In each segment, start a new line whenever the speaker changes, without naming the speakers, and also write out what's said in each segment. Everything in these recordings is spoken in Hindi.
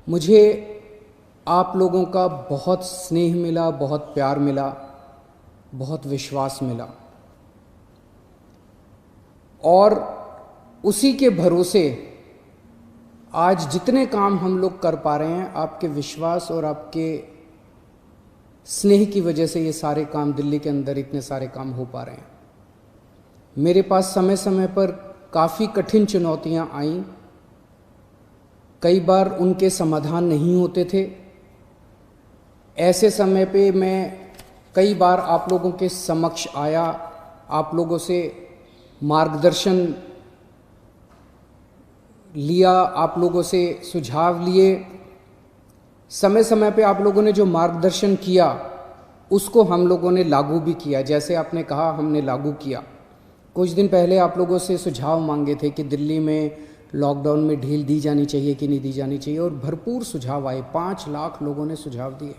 मुझे आप लोगों का बहुत स्नेह मिला, बहुत प्यार मिला, बहुत विश्वास मिला और उसी के भरोसे आज जितने काम हम लोग कर पा रहे हैं, आपके विश्वास और आपके स्नेह की वजह से ये सारे काम दिल्ली के अंदर इतने सारे काम हो पा रहे हैं। मेरे पास समय समय पर काफ़ी कठिन चुनौतियां आईं, कई बार उनके समाधान नहीं होते थे। ऐसे समय पे मैं कई बार आप लोगों के समक्ष आया, आप लोगों से मार्गदर्शन लिया, आप लोगों से सुझाव लिए। समय समय पे आप लोगों ने जो मार्गदर्शन किया उसको हम लोगों ने लागू भी किया। जैसे आपने कहा, हमने लागू किया। कुछ दिन पहले आप लोगों से सुझाव मांगे थे कि दिल्ली में लॉकडाउन में ढील दी जानी चाहिए कि नहीं दी जानी चाहिए, और भरपूर सुझाव आए। 5 लाख लोगों ने सुझाव दिए।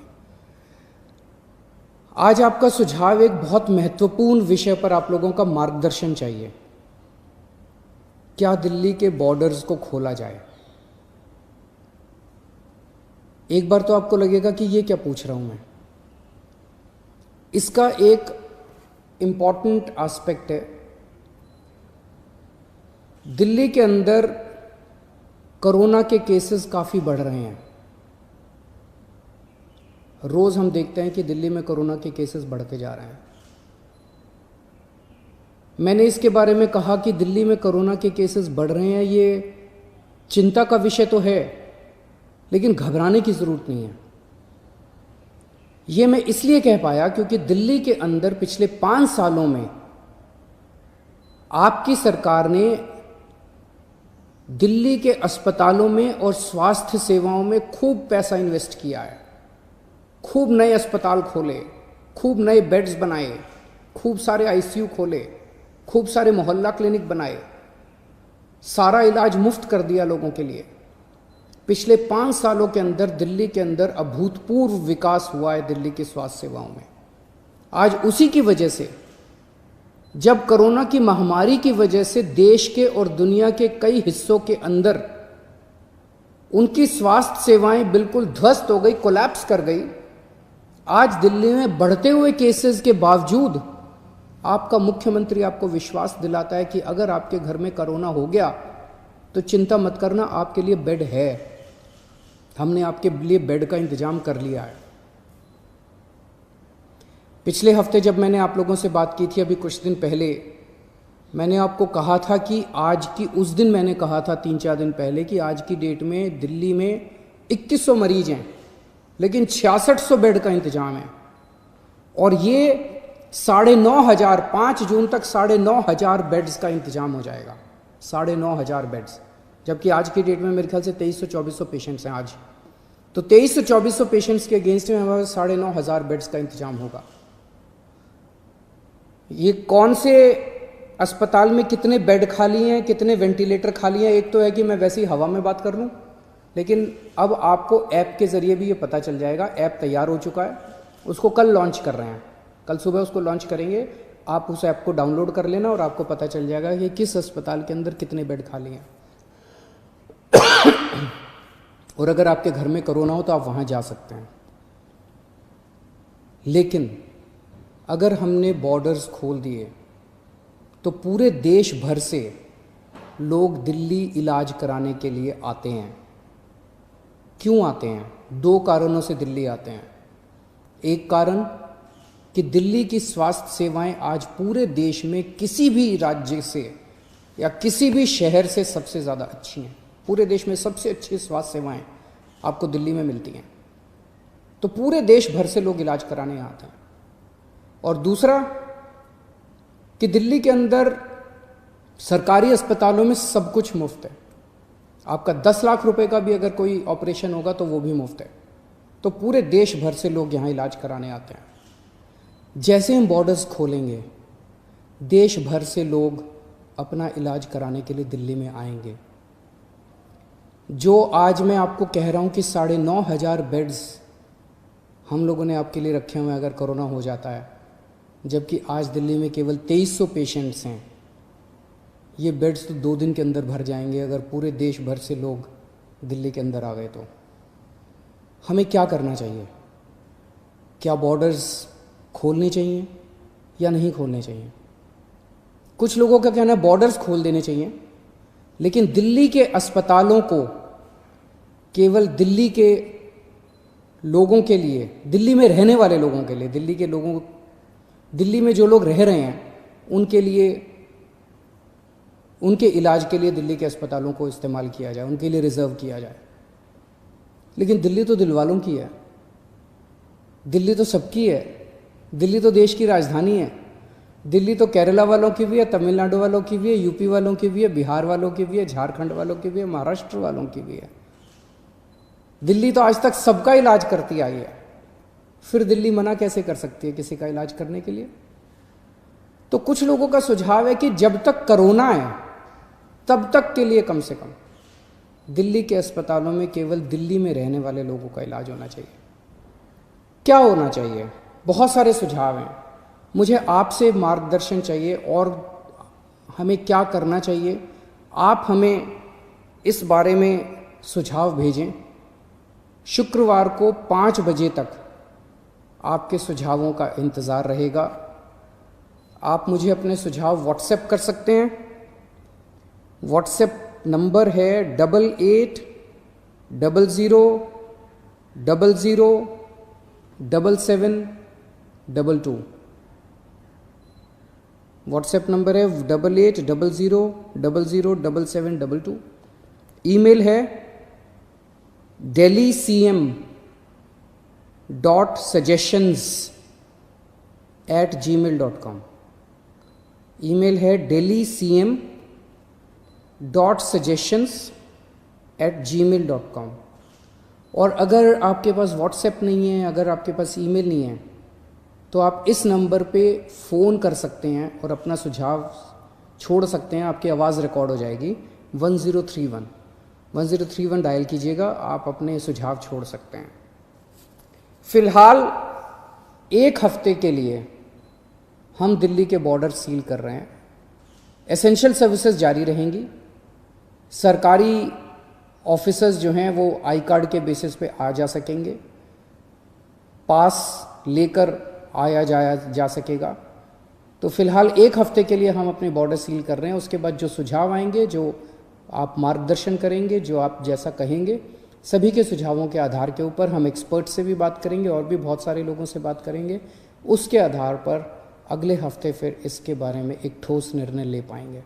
आज आपका सुझाव एक बहुत महत्वपूर्ण विषय पर आप लोगों का मार्गदर्शन चाहिए। क्या दिल्ली के बॉर्डर्स को खोला जाए? एक बार तो आपको लगेगा कि ये क्या पूछ रहा हूं मैं। इसका एक इंपॉर्टेंट एस्पेक्ट है, दिल्ली के अंदर कोरोना के केसेस काफ़ी बढ़ रहे हैं। रोज़ हम देखते हैं कि दिल्ली में कोरोना के केसेस बढ़ते जा रहे हैं। मैंने इसके बारे में कहा कि दिल्ली में कोरोना के केसेस बढ़ रहे हैं, ये चिंता का विषय तो है, लेकिन घबराने की ज़रूरत नहीं है। ये मैं इसलिए कह पाया क्योंकि दिल्ली के अंदर पिछले 5 सालों में आपकी सरकार ने दिल्ली के अस्पतालों में और स्वास्थ्य सेवाओं में खूब पैसा इन्वेस्ट किया है। खूब नए अस्पताल खोले, खूब नए बेड्स बनाए, खूब सारे आईसीयू खोले, खूब सारे मोहल्ला क्लिनिक बनाए, सारा इलाज मुफ्त कर दिया लोगों के लिए। पिछले 5 सालों के अंदर दिल्ली के अंदर अभूतपूर्व विकास हुआ है दिल्ली की स्वास्थ्य सेवाओं में। आज उसी की वजह से, जब कोरोना की महामारी की वजह से देश के और दुनिया के कई हिस्सों के अंदर उनकी स्वास्थ्य सेवाएं बिल्कुल ध्वस्त हो गई, कोलैप्स कर गई, आज दिल्ली में बढ़ते हुए केसेस के बावजूद आपका मुख्यमंत्री आपको विश्वास दिलाता है कि अगर आपके घर में कोरोना हो गया तो चिंता मत करना, आपके लिए बेड है, हमने आपके लिए बेड का इंतजाम कर लिया है। पिछले हफ्ते जब मैंने आप लोगों से बात की थी, अभी कुछ दिन पहले, मैंने आपको कहा था कि आज की, उस दिन मैंने कहा था 3-4 दिन पहले कि आज की डेट में दिल्ली में 2100 मरीज हैं, लेकिन 6600 बेड का इंतजाम है। और ये 9,500, 5 जून तक 9,500 बेड्स का इंतजाम हो जाएगा। 9,500 बेड्स, जबकि आज की डेट में मेरे ख्याल से 2300-2400 पेशेंट्स हैं आज। तो 2300-2400 पेशेंट्स के अगेंस्ट में हमारे 9,500 बेड्स का इंतजाम होगा। ये कौन से अस्पताल में कितने बेड खाली हैं, कितने वेंटिलेटर खाली हैं, एक तो है कि मैं वैसे ही हवा में बात कर लूं, लेकिन अब आपको ऐप के ज़रिए भी ये पता चल जाएगा। ऐप तैयार हो चुका है, उसको कल लॉन्च कर रहे हैं, कल सुबह उसको लॉन्च करेंगे। आप उस ऐप को डाउनलोड कर लेना और आपको पता चल जाएगा कि किस अस्पताल के अंदर कितने बेड खाली हैं। और अगर आपके घर में कोरोना हो तो आप वहाँ जा सकते हैं। लेकिन अगर हमने बॉर्डर्स खोल दिए तो पूरे देश भर से लोग दिल्ली इलाज कराने के लिए आते हैं। क्यों आते हैं? 2 कारणों से दिल्ली आते हैं। एक कारण कि दिल्ली की स्वास्थ्य सेवाएं आज पूरे देश में किसी भी राज्य से या किसी भी शहर से सबसे ज़्यादा अच्छी हैं। पूरे देश में सबसे अच्छी स्वास्थ्य सेवाएं आपको दिल्ली में मिलती हैं, तो पूरे देश भर से लोग इलाज कराने आते हैं। और दूसरा कि दिल्ली के अंदर सरकारी अस्पतालों में सब कुछ मुफ्त है। आपका 10 लाख रुपए का भी अगर कोई ऑपरेशन होगा तो वो भी मुफ्त है। तो पूरे देश भर से लोग यहाँ इलाज कराने आते हैं। जैसे हम बॉर्डर्स खोलेंगे, देश भर से लोग अपना इलाज कराने के लिए दिल्ली में आएंगे। जो आज मैं आपको कह रहा हूँ कि 9,500 बेड्स हम लोगों ने आपके लिए रखे हुए हैं अगर कोरोना हो जाता है, जबकि आज दिल्ली में केवल 2300 पेशेंट्स हैं। ये बेड्स तो 2 दिन के अंदर भर जाएंगे अगर पूरे देश भर से लोग दिल्ली के अंदर आ गए तो। हमें क्या करना चाहिए? क्या बॉर्डर्स खोलने चाहिए या नहीं खोलने चाहिए? कुछ लोगों का कहना है बॉर्डर्स खोल देने चाहिए, लेकिन दिल्ली के अस्पतालों को केवल दिल्ली के लोगों के लिए, दिल्ली में रहने वाले लोगों के लिए, दिल्ली में जो लोग रह रहे हैं उनके लिए, उनके इलाज के लिए दिल्ली के अस्पतालों को इस्तेमाल किया जाए, उनके लिए रिजर्व किया जाए। लेकिन दिल्ली तो दिल वालों की है, दिल्ली तो सबकी है, दिल्ली तो देश की राजधानी है। दिल्ली तो केरला वालों की भी है, तमिलनाडु वालों की भी है, यूपी वालों की भी है, बिहार वालों की भी है, झारखंड वालों की भी है, महाराष्ट्र वालों की भी है। दिल्ली तो आज तक सबका इलाज करती आई है, फिर दिल्ली मना कैसे कर सकती है किसी का इलाज करने के लिए? तो कुछ लोगों का सुझाव है कि जब तक कोरोना है तब तक के लिए कम से कम दिल्ली के अस्पतालों में केवल दिल्ली में रहने वाले लोगों का इलाज होना चाहिए। क्या होना चाहिए? बहुत सारे सुझाव हैं। मुझे आपसे मार्गदर्शन चाहिए और हमें क्या करना चाहिए, आप हमें इस बारे में सुझाव भेजें। शुक्रवार को 5 बजे तक आपके सुझावों का इंतज़ार रहेगा। आप मुझे अपने सुझाव व्हाट्सएप कर सकते हैं। व्हाट्सएप नंबर है 8800007722। व्हाट्सएप नंबर है 8800007722। ईमेल है delhi.cm.suggestions@gmail.com। ईमेल है delhi.cm.suggestions@gmail.com। और अगर आपके पास व्हाट्सएप नहीं है, अगर आपके पास ईमेल नहीं है, तो आप इस नंबर पे फ़ोन कर सकते हैं और अपना सुझाव छोड़ सकते हैं। आपकी आवाज़ रिकॉर्ड हो जाएगी। 1031 डायल कीजिएगा, आप अपने सुझाव छोड़ सकते हैं। फ़िलहाल 1 हफ्ते के लिए हम दिल्ली के बॉर्डर सील कर रहे हैं। एसेंशियल सर्विसेज जारी रहेंगी। सरकारी ऑफिसर्स जो हैं वो आई कार्ड के बेसिस पे आ जा सकेंगे, पास लेकर आया जाया जा सकेगा। तो फ़िलहाल 1 हफ्ते के लिए हम अपने बॉर्डर सील कर रहे हैं। उसके बाद जो सुझाव आएंगे, जो आप मार्गदर्शन करेंगे, जो आप जैसा कहेंगे, सभी के सुझावों के आधार के ऊपर हम एक्सपर्ट से भी बात करेंगे और भी बहुत सारे लोगों से बात करेंगे। उसके आधार पर अगले हफ्ते फिर इसके बारे में एक ठोस निर्णय ले पाएंगे।